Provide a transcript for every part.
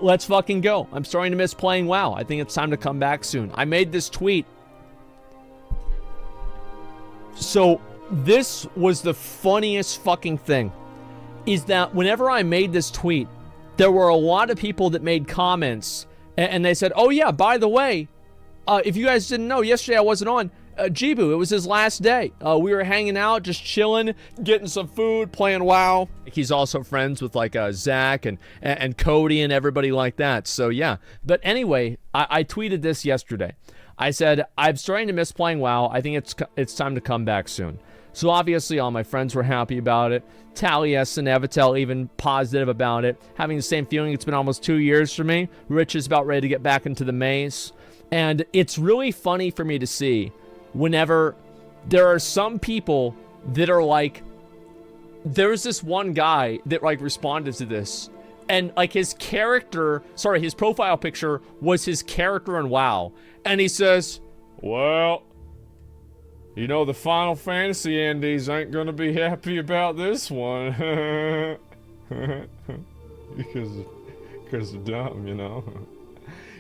Let's fucking go. I'm starting to miss playing WoW. I think it's time to come back soon. I made this tweet. So this was the funniest fucking thing, is that whenever I made this tweet, there were a lot of people that made comments and they said, oh yeah, by the way, if you guys didn't know, yesterday I wasn't on. Jibu, it was his last day. We were hanging out, just chilling, getting some food, playing WoW. He's also friends with like Zach and Cody and everybody like that. So yeah. But anyway, I tweeted this yesterday. I said, I'm starting to miss playing WoW. I think it's time to come back soon. So obviously all my friends were happy about it. Talius and Evitel even positive about it. Having the same feeling. It's been almost 2 years for me. Rich is about ready to get back into the maze. And it's really funny for me to see whenever there are some people that are like, there's this one guy that like responded to this, and like his profile picture was his character in WoW, and he says, well, you know, the Final Fantasy Andes ain't gonna be happy about this one. because of dumb, you know.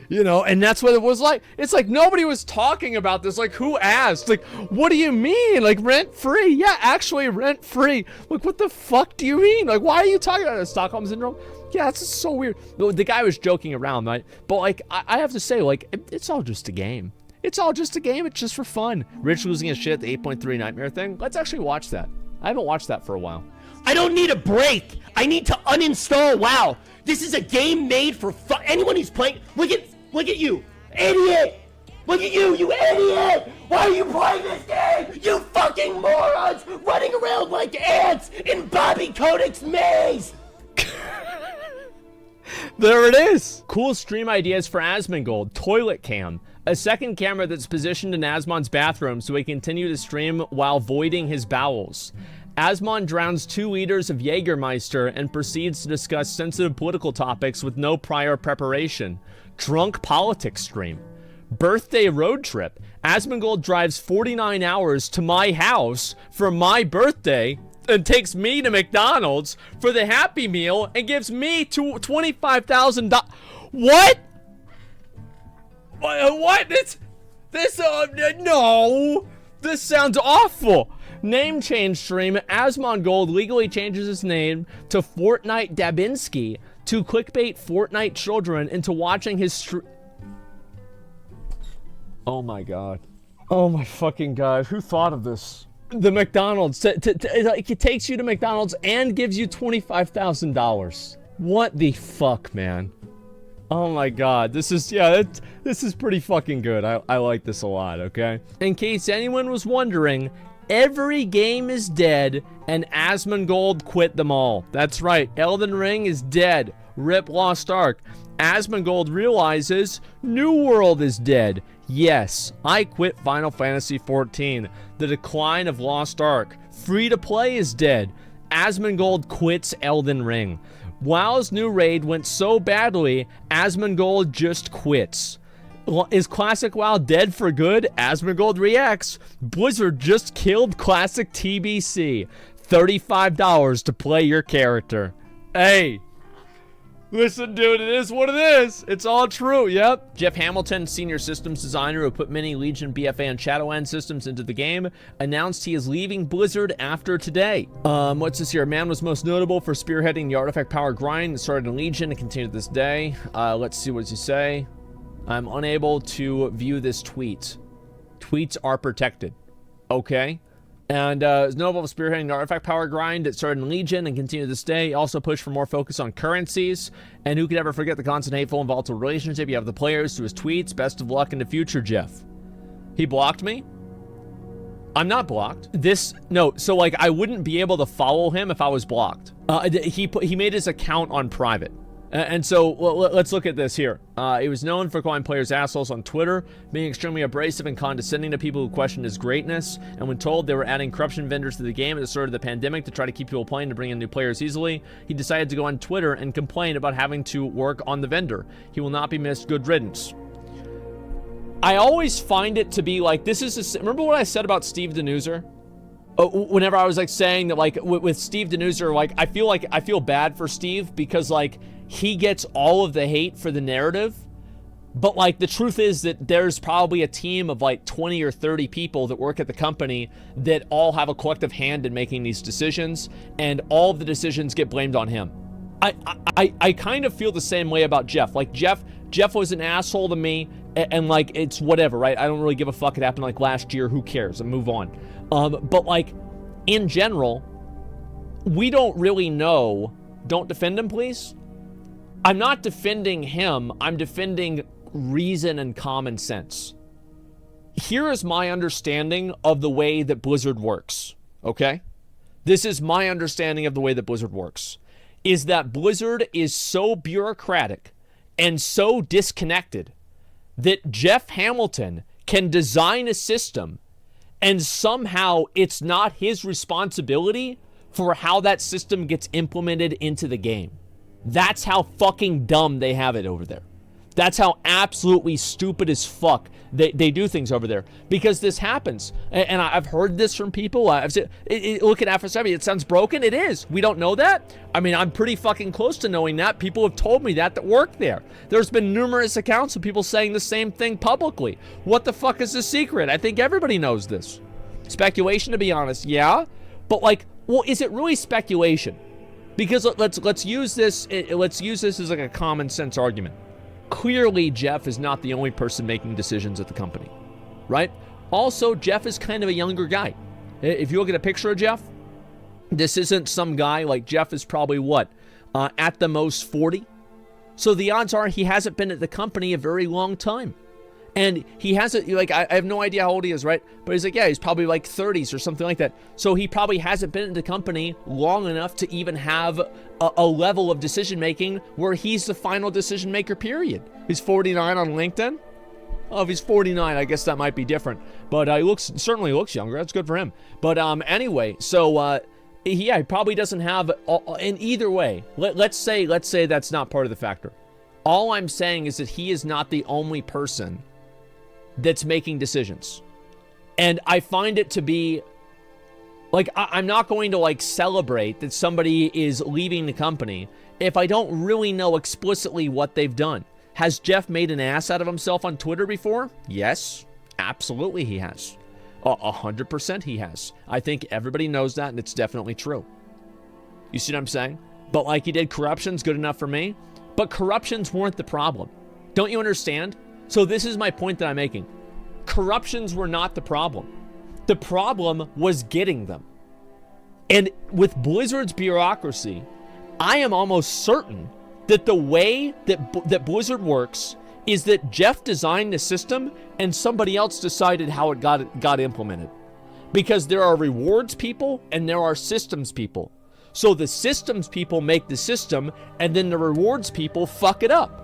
You know, and that's what it was like. It's like nobody was talking about this. Like, who asked? Like, what do you mean? Like, rent-free? Yeah, actually rent-free. Like, what the fuck do you mean? Like, why are you talking about Stockholm Syndrome? Yeah, that's just so weird. The guy was joking around, right? But, like, I have to say, like, it's all just a game. It's all just a game. It's just for fun. Rich losing his shit at the 8.3 Nightmare thing. Let's actually watch that. I haven't watched that for a while. I don't need a break. I need to uninstall WoW. This is a game made for anyone who's playing. Look at you, idiot! Look at you, you idiot! Why are you playing this game? You fucking morons! Running around like ants in Bobby Kodak's maze! There it is! Cool stream ideas for Asmongold. Toilet cam. A second camera that's positioned in Asmon's bathroom so he can continue to stream while voiding his bowels. Asmon drowns 2 liters of Jägermeister and proceeds to discuss sensitive political topics with no prior preparation. Drunk politics stream. Birthday road trip. Asmongold drives 49 hours to my house for my birthday and takes me to McDonald's for the Happy Meal and gives me $25,000. What? What? No. This sounds awful. Name change stream. Asmongold legally changes his name to Fortnite Dabinski to clickbait Fortnite children into watching his Oh my god. Oh my fucking god. Who thought of this? The McDonald's. It takes you to McDonald's and gives you $25,000. What the fuck, man? Oh my god. This is pretty fucking good. I like this a lot, okay? In case anyone was wondering, every game is dead, and Asmongold quit them all. That's right, Elden Ring is dead. Rip Lost Ark. Asmongold realizes New World is dead. Yes, I quit Final Fantasy XIV. The decline of Lost Ark. Free to play is dead. Asmongold quits Elden Ring. WoW's new raid went so badly, Asmongold just quits. Is Classic WoW dead for good? Asmongold reacts. Blizzard just killed Classic TBC. $35 to play your character. Hey. Listen, dude, it is what it is. It's all true, yep. Jeff Hamilton, senior systems designer who put many Legion, BFA, and Shadowland systems into the game, announced he is leaving Blizzard after today. What's this here? Man was most notable for spearheading the artifact power grind that started in Legion and continued this day. Let's see, what does he say? I'm unable to view this tweet. Tweets are protected. Okay. And is notable for spearheading the artifact power grind that started in Legion and continued this day. He also pushed for more focus on currencies. And who could ever forget the constant hateful and volatile relationship you have with the players through his tweets? Best of luck in the future, Jeff. He blocked me? I'm not blocked. So like I wouldn't be able to follow him if I was blocked. He made his account on private. And so let's look at this here. He was known for calling players assholes on Twitter, being extremely abrasive and condescending to people who questioned his greatness, and when told they were adding corruption vendors to the game at the start of the pandemic to try to keep people playing to bring in new players easily, he decided to go on Twitter and complain about having to work on the vendor. He will not be missed. Good riddance. I always find it to be like, remember what I said about Steve Denuser? Whenever I was like saying that like with Steve Denuser, like I feel bad for Steve because like he gets all of the hate for the narrative. But, like, the truth is that there's probably a team of, like, 20 or 30 people that work at the company that all have a collective hand in making these decisions, and all of the decisions get blamed on him. I kind of feel the same way about Jeff. Like, Jeff was an asshole to me, and like, it's whatever, right? I don't really give a fuck. It happened, like, last year. Who cares? And move on. But, like, in general, we don't really know. Don't defend him, please. I'm not defending him. I'm defending reason and common sense. Here is my understanding of the way that Blizzard works, okay? This is my understanding of the way that Blizzard works, is that Blizzard is so bureaucratic and so disconnected that Jeff Hamilton can design a system and somehow it's not his responsibility for how that system gets implemented into the game. That's how fucking dumb they have it over there. That's how absolutely stupid as fuck they do things over there. Because this happens. And I've heard this from people. I've said, look at FS7, it sounds broken. It is. We don't know that. I mean, I'm pretty fucking close to knowing that. People have told me that work there. There's been numerous accounts of people saying the same thing publicly. What the fuck is the secret? I think everybody knows this. Speculation, to be honest, yeah. But, like, well, is it really speculation? Because let's use this as like a common sense argument. Clearly, Jeff is not the only person making decisions at the company, right? Also, Jeff is kind of a younger guy. If you look at a picture of Jeff, this isn't some guy. Like, Jeff is probably what, at the most 40. So the odds are he hasn't been at the company a very long time. And he hasn't, like, I have no idea how old he is, right? But he's like, yeah, he's probably like 30s or something like that. So he probably hasn't been in the company long enough to even have a level of decision-making where he's the final decision-maker, period. He's 49 on LinkedIn. Oh, if he's 49, I guess that might be different. But he certainly looks younger. That's good for him. But anyway, so yeah, he probably doesn't have, in either way, let's say that's not part of the factor. All I'm saying is that he is not the only person that's making decisions. And I find it to be, like, I'm not going to, like, celebrate that somebody is leaving the company if I don't really know explicitly what they've done. Has Jeff made an ass out of himself on Twitter before? Yes, absolutely he has. 100% he has. I think everybody knows that, and it's definitely true. You see what I'm saying? But, like, he did corruptions, good enough for me. But corruptions weren't the problem. Don't you understand? So this is my point that I'm making. Corruptions were not the problem. The problem was getting them. And with Blizzard's bureaucracy, I am almost certain that the way that Blizzard works is that Jeff designed the system and somebody else decided how it got implemented. Because there are rewards people and there are systems people. So the systems people make the system and then the rewards people fuck it up.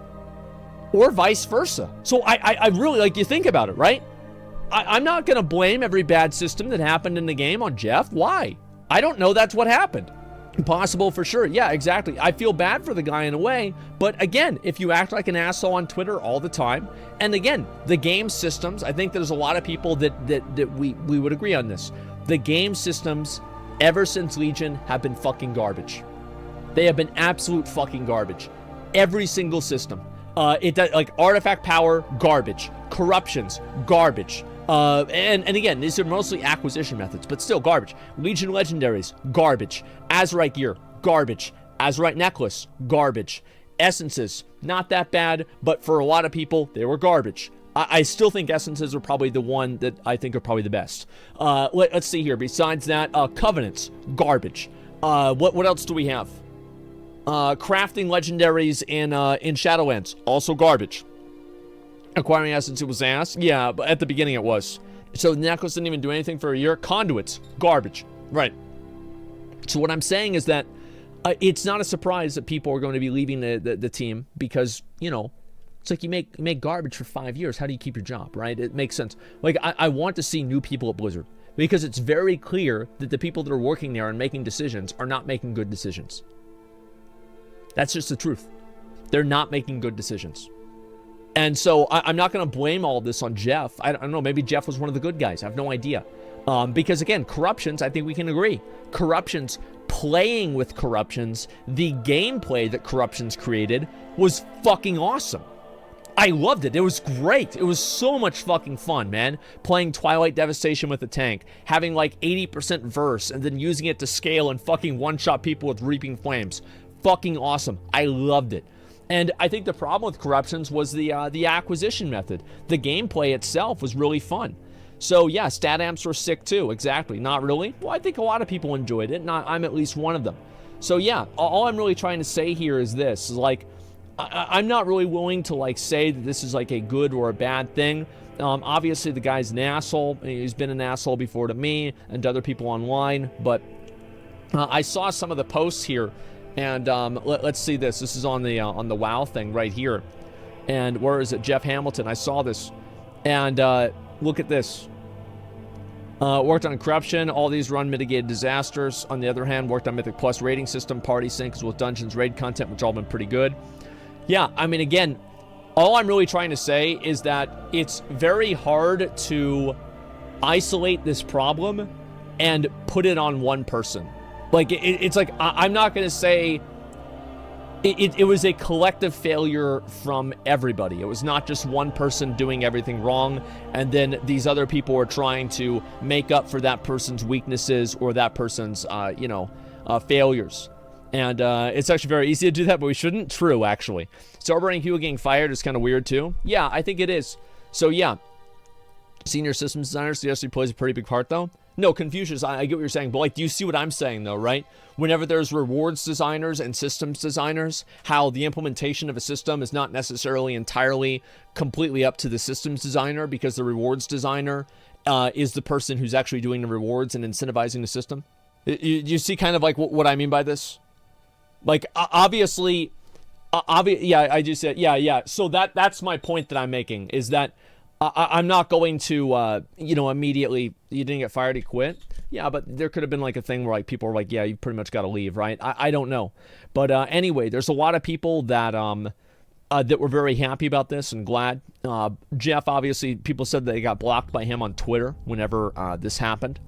Or vice versa. So I really, like, you think about it, right? I'm not going to blame every bad system that happened in the game on Jeff. Why? I don't know that's what happened. Impossible for sure. Yeah, exactly. I feel bad for the guy in a way. But again, if you act like an asshole on Twitter all the time, and again, the game systems, I think there's a lot of people that we would agree on this. The game systems, ever since Legion, have been fucking garbage. They have been absolute fucking garbage. Every single system. Like, artifact power, garbage. Corruptions, garbage. And again, these are mostly acquisition methods, but still garbage. Legion legendaries, garbage. Azerite gear, garbage. Azerite necklace, garbage. Essences, not that bad, but for a lot of people, they were garbage. I still think essences are probably the one that I think are probably the best. Let's see here. Besides that, covenants, garbage. What else do we have? Crafting legendaries in Shadowlands, also garbage. Acquiring essence, it was ass. Yeah, but at the beginning it was. So the necklace didn't even do anything for a year. Conduits, garbage. Right. So what I'm saying is that it's not a surprise that people are going to be leaving the team because, you know, it's like you make garbage for 5 years. How do you keep your job, right? It makes sense. Like, I want to see new people at Blizzard because it's very clear that the people that are working there and making decisions are not making good decisions. That's just the truth. They're not making good decisions. And so I'm not going to blame all of this on Jeff. I don't know. Maybe Jeff was one of the good guys. I have no idea. Because, again, corruptions, I think we can agree. Corruptions playing with Corruptions, the gameplay that Corruptions created was fucking awesome. I loved it. It was great. It was so much fucking fun, man. Playing Twilight Devastation with a tank, having like 80% verse, and then using it to scale and fucking one-shot people with Reaping Flames. Fucking awesome. I loved it. And I think the problem with Corruptions was the acquisition method. The gameplay itself was really fun. So yeah, stat amps were sick too. Exactly. Not really? Well, I think a lot of people enjoyed it. I'm at least one of them. So yeah, all I'm really trying to say here is this, is like, I'm not really willing to like say that this is like a good or a bad thing. Obviously the guy's an asshole. He's been an asshole before to me and to other people online, but I saw some of the posts here, and let's see this. This is on the WoW thing right here. And where is it? Jeff Hamilton. I saw this. And look at this. Worked on corruption. All these run mitigated disasters. On the other hand, worked on Mythic Plus rating system, party syncs with dungeons, raid content, which all been pretty good. Yeah, I mean, again, all I'm really trying to say is that it's very hard to isolate this problem and put it on one person. Like, it's like, I'm not going to say it was a collective failure from everybody. It was not just one person doing everything wrong, and then these other people were trying to make up for that person's weaknesses or that person's, failures. And it's actually very easy to do that, but we shouldn't. True, actually. Celebrating Hugo getting fired is kind of weird, too. Yeah, I think it is. So, yeah. Senior systems designer seriously plays a pretty big part, though. No, Confucius, I get what you're saying, but, like, do you see what I'm saying, though, right? Whenever there's rewards designers and systems designers, how the implementation of a system is not necessarily entirely completely up to the systems designer, because the rewards designer is the person who's actually doing the rewards and incentivizing the system. You see kind of, like, what I mean by this? Like, obviously, yeah, I just said, yeah. So that's my point that I'm making, is that I'm not going to, immediately, you didn't get fired, you quit. Yeah, but there could have been, like, a thing where, like, people are like, yeah, you pretty much got to leave, right? I don't know. But anyway, there's a lot of people that that were very happy about this and glad. Jeff, obviously, people said they got blocked by him on Twitter whenever this happened.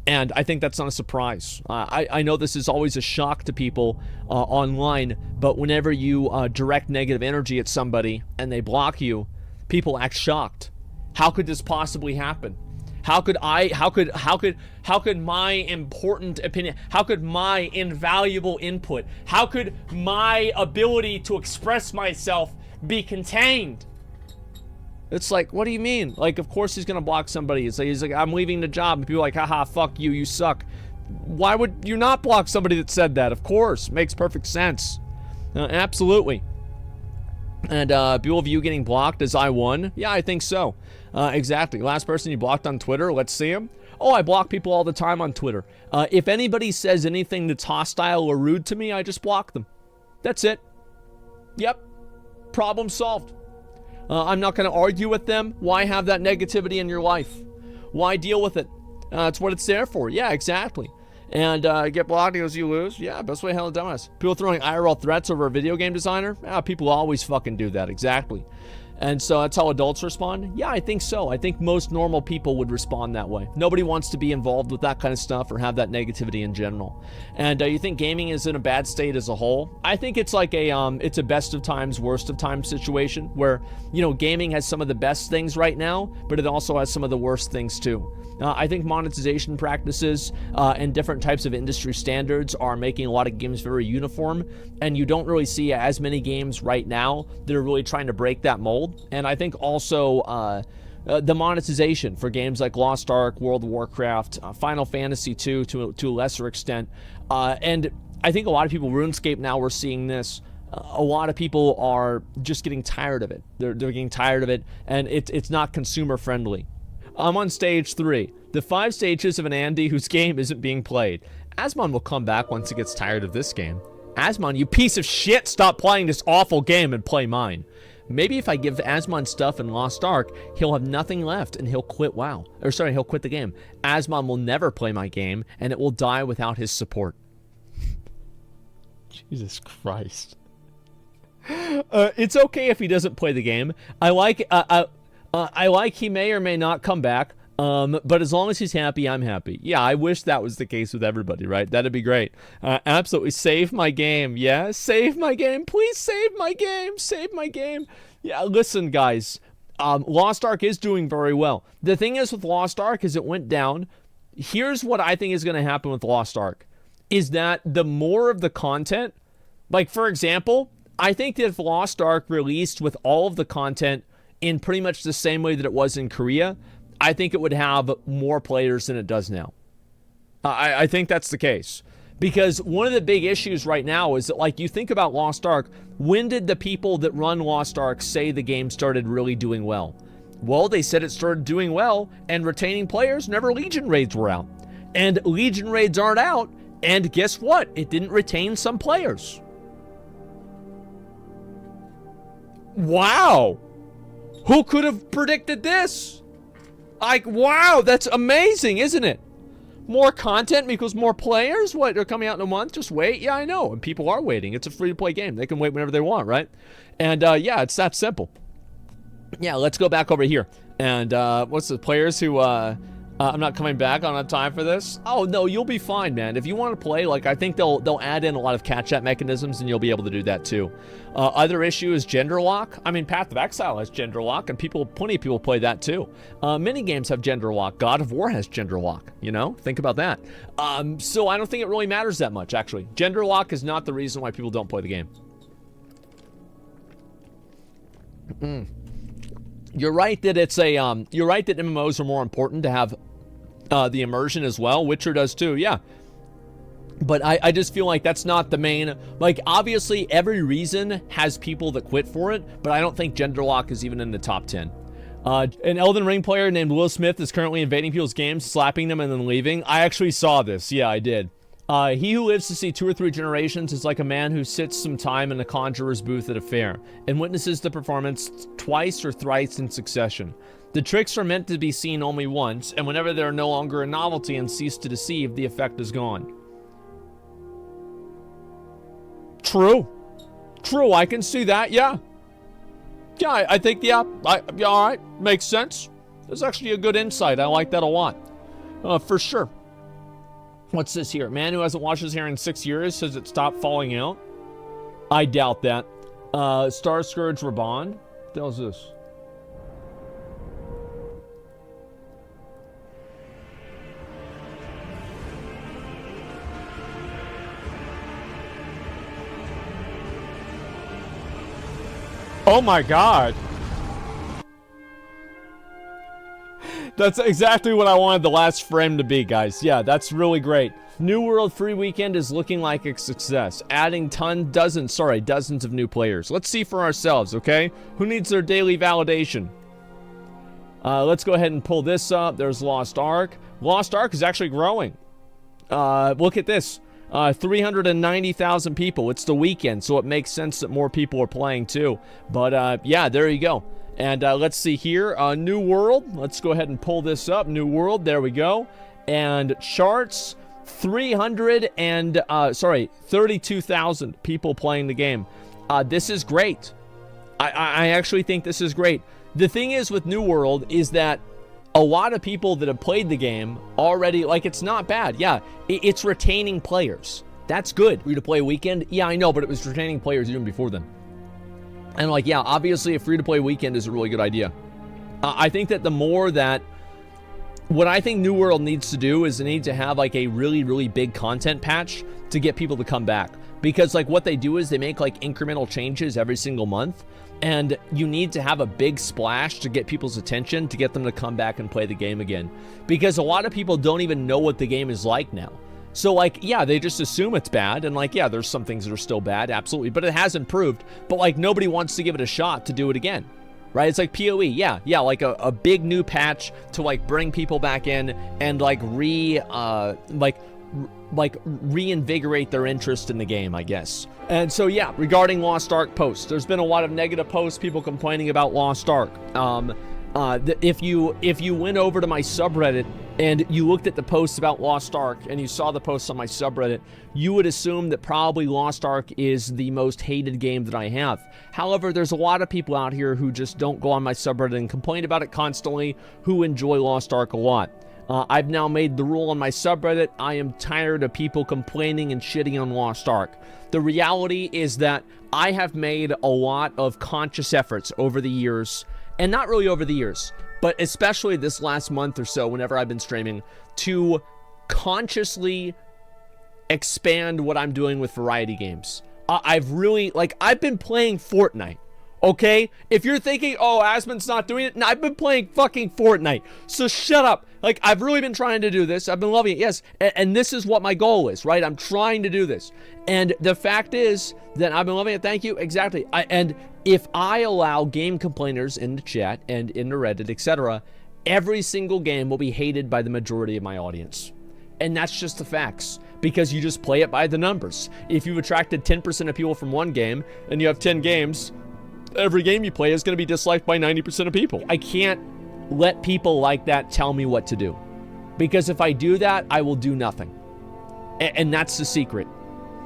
And I think that's not a surprise. I know this is always a shock to people online, but whenever you direct negative energy at somebody and they block you, people act shocked. How could this possibly happen? How could my important opinion, how could my invaluable input, how could my ability to express myself be contained? It's like, what do you mean? Like, of course he's gonna block somebody. He's like, I'm leaving the job. And people are like, haha, fuck you, you suck. Why would you not block somebody that said that? Of course, makes perfect sense. Absolutely. And people view getting blocked as I won. Yeah, I think so. Exactly. Last person you blocked on Twitter, let's see him. Oh, I block people all the time on Twitter. If anybody says anything that's hostile or rude to me, I just block them. That's it. Yep. Problem solved. I'm not going to argue with them. Why have that negativity in your life? Why deal with it? That's what it's there for. Yeah, exactly. And get blocked because you lose. Yeah, best way to handle dumbass. People throwing IRL threats over a video game designer. Yeah, people always fucking do that. Exactly. And so that's how adults respond? Yeah, I think so. I think most normal people would respond that way. Nobody wants to be involved with that kind of stuff or have that negativity in general. And you think gaming is in a bad state as a whole? I think it's like it's a best of times, worst of times situation where, gaming has some of the best things right now, but it also has some of the worst things too. I think monetization practices and different types of industry standards are making a lot of games very uniform, and you don't really see as many games right now that are really trying to break that mold. And I think also the monetization for games like Lost Ark, World of Warcraft, Final Fantasy II to a lesser extent, and I think a lot of people, RuneScape now, we're seeing this. A lot of people are just getting tired of it. They're getting tired of it, and it's not consumer friendly. I'm on stage 3. The 5 stages of an Andy whose game isn't being played. Asmon will come back once he gets tired of this game. Asmon, you piece of shit, stop playing this awful game and play mine. Maybe if I give Asmon stuff in Lost Ark, he'll have nothing left and he'll quit WoW. He'll quit the game. Asmon will never play my game and it will die without his support. Jesus Christ. It's okay if he doesn't play the game. I like he may or may not come back. But as long as he's happy, I'm happy. Yeah, I wish that was the case with everybody, right? That'd be great. Absolutely. Save my game. Yeah, save my game. Please save my game. Save my game. Yeah, listen, guys. Lost Ark is doing very well. The thing is with Lost Ark is it went down. Here's what I think is going to happen with Lost Ark. Is that the more of the content, like, for example, I think that if Lost Ark released with all of the content in pretty much the same way that it was in Korea, I think it would have more players than it does now. I think that's the case. Because one of the big issues right now is that, like, you think about Lost Ark, when did the people that run Lost Ark say the game started really doing well? Well, they said it started doing well and retaining players whenever Legion raids were out. And Legion raids aren't out, and guess what? It didn't retain some players. Wow! Who could have predicted this? Like, wow, that's amazing, isn't it? More content equals more players? What, they're coming out in a month? Just wait? Yeah, I know. And people are waiting. It's a free-to-play game. They can wait whenever they want, right? And, yeah, it's that simple. Yeah, let's go back over here. And, what's the players who, I'm not coming back on time for this? Oh, no, you'll be fine, man. If you want to play, like, I think they'll add in a lot of catch-up mechanisms, and you'll be able to do that, too. Other issue is gender lock. I mean, Path of Exile has gender lock, and plenty of people play that, too. Many games have gender lock. God of War has gender lock, you know? Think about that. So I don't think it really matters that much, actually. Gender lock is not the reason why people don't play the game. You're right that it's a, you're right that MMOs are more important to have the immersion as well. Witcher does too, yeah. But I just feel like that's not the main, like, obviously every reason has people that quit for it, but I don't think gender lock is even in the top 10. An Elden Ring player named Will Smith is currently invading people's games, slapping them and then leaving. I actually saw this, yeah, I did. He who lives to see 2 or 3 generations is like a man who sits some time in a conjurer's booth at a fair and witnesses the performance twice or thrice in succession. The tricks are meant to be seen only once, and whenever they are no longer a novelty and cease to deceive, the effect is gone. True. True, I can see that, yeah. Yeah, I think, yeah, yeah, all right, makes sense. That's actually a good insight. I like that a lot. For sure. What's this here? Man who hasn't washed his hair in 6 years says it stopped falling out. I doubt that. Starscourge Raubahn. What the hell is this? Oh my god. That's exactly what I wanted the last frame to be, guys. Yeah, that's really great. New World free weekend is looking like a success. Adding dozens of new players. Let's see for ourselves, okay? Who needs their daily validation? Let's go ahead and pull this up. There's Lost Ark. Lost Ark is actually growing. Look at this. 390,000 people. It's the weekend, so it makes sense that more people are playing too. But yeah, there you go. And let's see here. New World. Let's go ahead and pull this up. New World. There we go. And charts. 32,000 people playing the game. This is great. I actually think this is great. The thing is with New World is that a lot of people that have played the game already, like, it's not bad. Yeah, it's retaining players. That's good. Free-to-play weekend? Yeah, I know, but it was retaining players even before then. And, like, yeah, obviously a free-to-play weekend is a really good idea. I think that the more that... What I think New World needs to do is they need to have, like, a really, really big content patch to get people to come back. Because, like, what they do is they make, like, incremental changes every single month. And you need to have a big splash to get people's attention to get them to come back and play the game again. Because a lot of people don't even know what the game is like now. So, like, yeah, they just assume it's bad. And, like, yeah, there's some things that are still bad, absolutely. But it has improved. But, like, nobody wants to give it a shot to do it again. Right? It's like PoE. Yeah, like a big new patch to, like, bring people back in and, like, reinvigorate their interest in the game, I guess. And so, yeah, regarding Lost Ark posts, there's been a lot of negative posts, people complaining about Lost Ark. If you went over to my subreddit and you looked at the posts about Lost Ark and you saw the posts on my subreddit, you would assume that probably Lost Ark is the most hated game that I have. However, there's a lot of people out here who just don't go on my subreddit and complain about it constantly, who enjoy Lost Ark a lot. I've now made the rule on my subreddit, I am tired of people complaining and shitting on Lost Ark. The reality is that I have made a lot of conscious efforts over the years, and not really over the years, but especially this last month or so, whenever I've been streaming, to consciously expand what I'm doing with variety games. I've really, I've been playing Fortnite, okay? If you're thinking, oh, Asmon's not doing it, no, I've been playing fucking Fortnite, so shut up. I've really been trying to do this. I've been loving it, yes, and this is what my goal is, right? I'm trying to do this, and the fact is that I've been loving it. Thank you, exactly. And if I allow game complainers in the chat and in the Reddit, etc., every single game will be hated by the majority of my audience. And that's just the facts, because you just play it by the numbers. If you've attracted 10% of people from one game, and you have 10 games, every game you play is going to be disliked by 90% of people. I can't let people like that tell me what to do, because if I do that, I will do nothing. And that's the secret,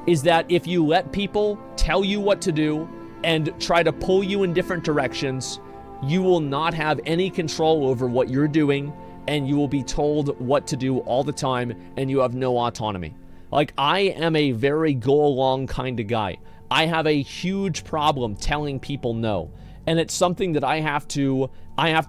is that if you let people tell you what to do and try to pull you in different directions, you will not have any control over what you're doing, and you will be told what to do all the time, and you have no autonomy. I am a very go-along kind of guy. I have a huge problem telling people no, and it's something that I have to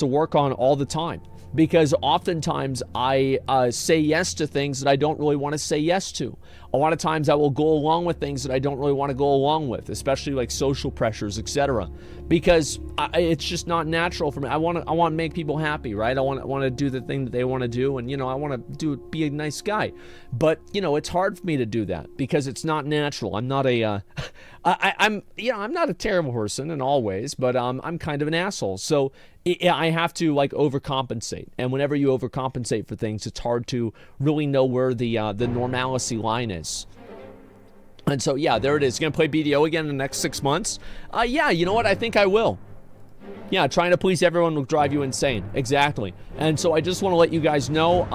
work on all the time, because oftentimes I say yes to things that I don't really want to say yes to. A lot of times I will go along with things that I don't really want to go along with, especially like social pressures, etc. Because it's just not natural for me. I want to make people happy, right? I want to do the thing that they want to do, and I want to be a nice guy. But it's hard for me to do that because it's not natural. I'm not a I'm not a terrible person in all ways, but I'm kind of an asshole. So I have to overcompensate, and whenever you overcompensate for things, it's hard to really know where the normalcy line is. And so yeah, there it is. Gonna play BDO again in the next 6 months. Yeah, you know what? I think I will. Yeah, trying to please everyone will drive you insane. Exactly. And so I just want to let you guys know,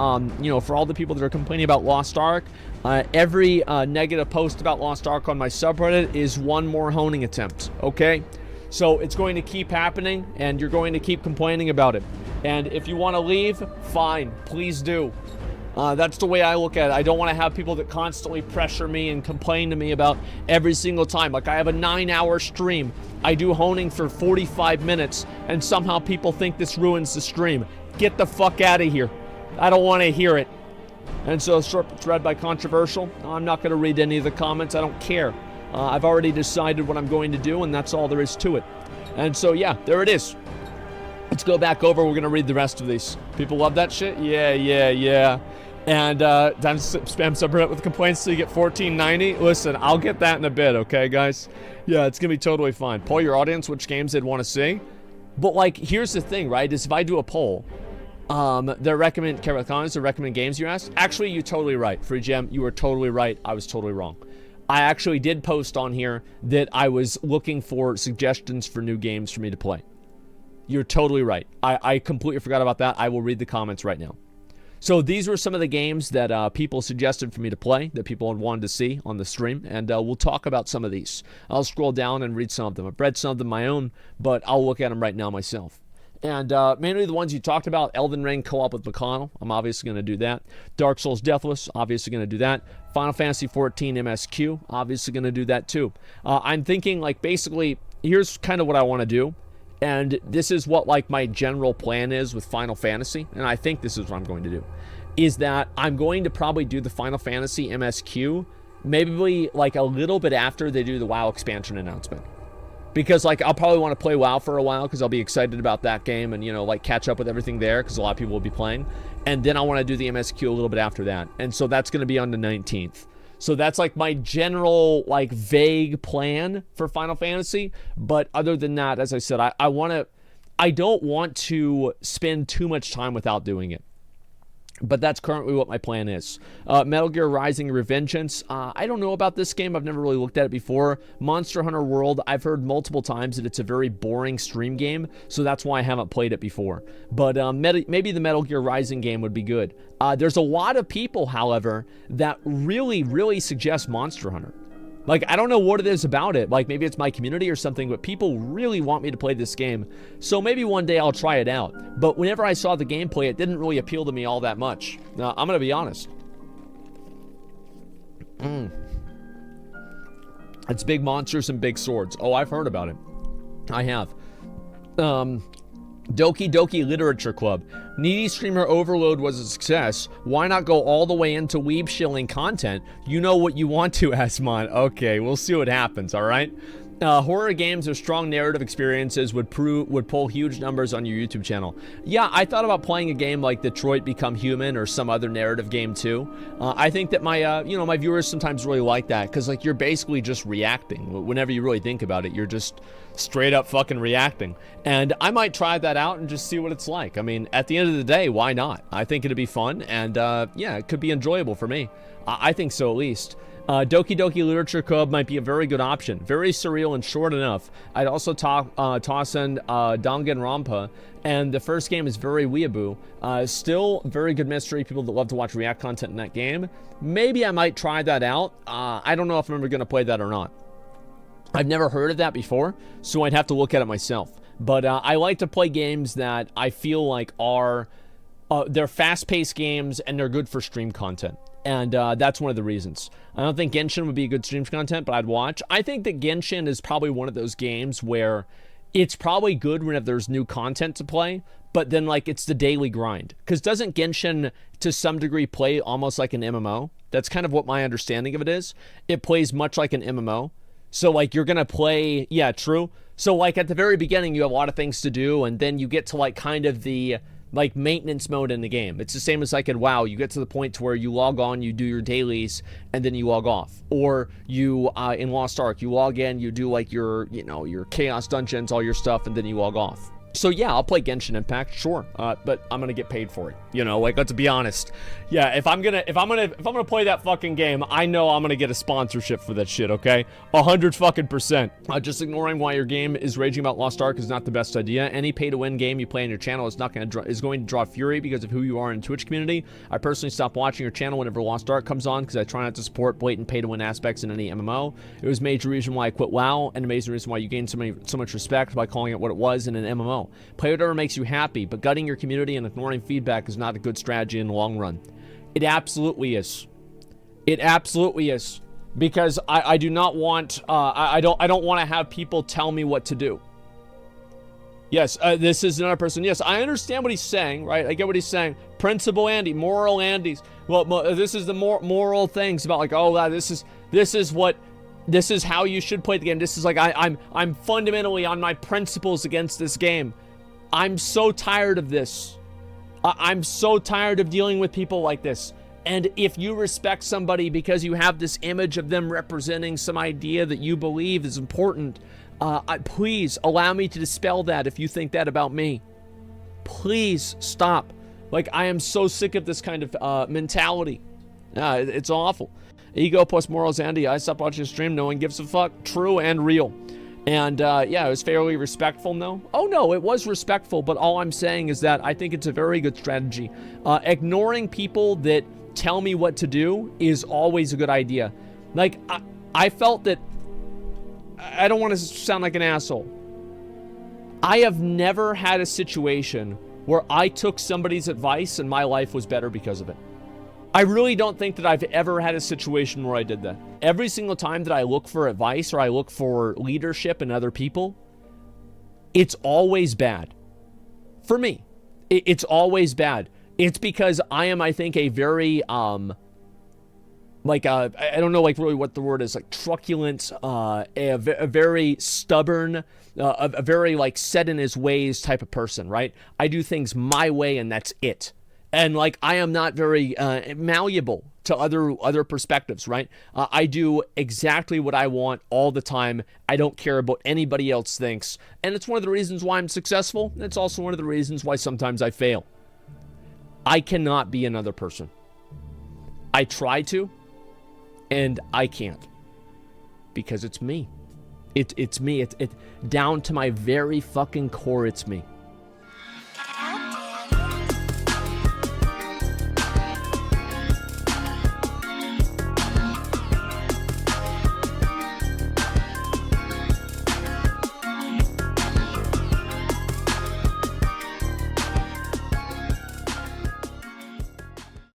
for all the people that are complaining about Lost Ark, every negative post about Lost Ark on my subreddit is one more honing attempt. Okay. So it's going to keep happening, and you're going to keep complaining about it. And if you want to leave, fine, please do. That's the way I look at it. I don't want to have people that constantly pressure me and complain to me about every single time. I have a 9-hour stream. I do honing for 45 minutes, and somehow people think this ruins the stream. Get the fuck out of here. I don't want to hear it. And so, short thread by controversial. I'm not going to read any of the comments. I don't care. I've already decided what I'm going to do, and that's all there is to it. And so, yeah, there it is. Let's go back over. We're going to read the rest of these. People love that shit? Yeah. And time to spam subreddit with complaints so you get $14.90. Listen, I'll get that in a bit, okay, guys? Yeah, it's going to be totally fine. Poll your audience which games they'd want to see. But, here's the thing, right, is if I do a poll, they recommend games you asked. Actually, you're totally right. Free Gem, you were totally right. I was totally wrong. I actually did post on here that I was looking for suggestions for new games for me to play. You're totally right. I completely forgot about that. I will read the comments right now. So these were some of the games that people suggested for me to play, that people wanted to see on the stream, and we'll talk about some of these. I'll scroll down and read some of them. I've read some of them my own, but I'll look at them right now myself. And mainly the ones you talked about, Elden Ring co-op with McConnell, I'm obviously going to do that. Dark Souls Deathless, obviously going to do that. Final Fantasy XIV MSQ, obviously going to do that too. I'm thinking, basically, here's kind of what I want to do. And this is what, my general plan is with Final Fantasy, and I think this is what I'm going to do, is that I'm going to probably do the Final Fantasy MSQ, maybe, a little bit after they do the WoW expansion announcement. Because, I'll probably want to play WoW for a while, because I'll be excited about that game and, catch up with everything there, because a lot of people will be playing. And then I want to do the MSQ a little bit after that. And so that's going to be on the 19th. So that's, my general, vague plan for Final Fantasy. But other than that, as I said, I don't want to spend too much time without doing it. But that's currently what my plan is. Metal Gear Rising Revengeance. I don't know about this game. I've never really looked at it before. Monster Hunter World. I've heard multiple times that it's a very boring stream game, so that's why I haven't played it before. But maybe the Metal Gear Rising game would be good. There's a lot of people, however, that really, really suggest Monster Hunter. Like, I don't know what it is about it. Like, maybe it's my community or something, but people really want me to play this game. So maybe one day I'll try it out. But whenever I saw the gameplay, it didn't really appeal to me all that much. Now, I'm going to be honest. It's big monsters and big swords. Oh, I've heard about it. I have. Doki Doki Literature Club. Needy Streamer Overload was a success. Why not go all the way into weeb shilling content? You know what you want to, Asmon. Okay, we'll see what happens, alright? Horror games or strong narrative experiences would pull huge numbers on your YouTube channel. Yeah, I thought about playing a game like Detroit Become Human or some other narrative game too. I think that my, my viewers sometimes really like that because, like, you're basically just reacting. Whenever you really think about it, you're just straight up fucking reacting. And I might try that out and just see what it's like. I mean, at the end of the day, why not? I think it'd be fun and, yeah, it could be enjoyable for me. I think so, at least. Doki Doki Literature Club might be a very good option. Very surreal and short enough. I'd also toss in Danganronpa, and the first game is very weeaboo. Still very good mystery. People that love to watch react content in that game. Maybe I might try that out. I don't know if I'm ever going to play that or not. I've never heard of that before, so I'd have to look at it myself. But I like to play games that I feel like are... they're fast-paced games, and they're good for stream content. And that's one of the reasons. I don't think Genshin would be a good stream content, but I'd watch. I think that Genshin is probably one of those games where it's probably good whenever there's new content to play, but then, like, it's the daily grind. Because doesn't Genshin, to some degree, play almost like an MMO? That's kind of what my understanding of it is. It plays much like an MMO. So, like, you're going to play... Yeah, true. So, like, at the very beginning, you have a lot of things to do, and then you get to, like, kind of the... like maintenance mode in the game. It's the same as like in WoW. You get to the point to where you log on, you do your dailies, and then you log off. Or you, in Lost Ark, you log in, you do like your, your Chaos Dungeons, all your stuff, and then you log off. So yeah, I'll play Genshin Impact, sure, but I'm gonna get paid for it. Like, let's be honest. Yeah, if I'm gonna play that fucking game, I know I'm gonna get a sponsorship for that shit. Okay, 100%. Just ignoring why your game is raging about Lost Ark is not the best idea. Any pay-to-win game you play on your channel is going to draw fury because of who you are in the Twitch community. I personally stopped watching your channel whenever Lost Ark comes on because I try not to support blatant pay-to-win aspects in any MMO. It was a major reason why I quit WoW, and a major reason why you gained so much respect by calling it what it was in an MMO. Play whatever makes you happy, but gutting your community and ignoring feedback is not a good strategy in the long run. It absolutely is. It absolutely is. Because I do not want, I don't want to have people tell me what to do. Yes, this is another person. Yes, I understand what he's saying, right? I get what he's saying. Principal Andy, moral Andy's. Well, this is the moral things about, like, oh, this is how you should play the game. This is like, I'm fundamentally on my principles against this game. I'm so tired of this. I'm so tired of dealing with people like this. And if you respect somebody because you have this image of them representing some idea that you believe is important, please allow me to dispel that if you think that about me. Please stop. Like, I am so sick of this kind of mentality. It's awful. Ego plus morals, Andy. I stopped watching the stream. No one gives a fuck. True and real. And, yeah, it was fairly respectful, though. Oh, no, it was respectful, but all I'm saying is that I think it's a very good strategy. Ignoring people that tell me what to do is always a good idea. Like, I felt that... I don't want to sound like an asshole. I have never had a situation where I took somebody's advice and my life was better because of it. I really don't think that I've ever had a situation where I did that. Every single time that I look for advice or I look for leadership in other people, it's always bad. For me, it's always bad. It's because I am, I think, a very, I don't know, like, really what the word is, like, truculent, a very stubborn, a very, like, set in his ways type of person, right? I do things my way and that's it. And, like, I am not very malleable to other perspectives, right? I do exactly what I want all the time. I don't care about anybody else thinks. And it's one of the reasons why I'm successful. It's also one of the reasons why sometimes I fail. I cannot be another person. I try to, and I can't. Because it's me. It's me. It's down to my very fucking core, it's me.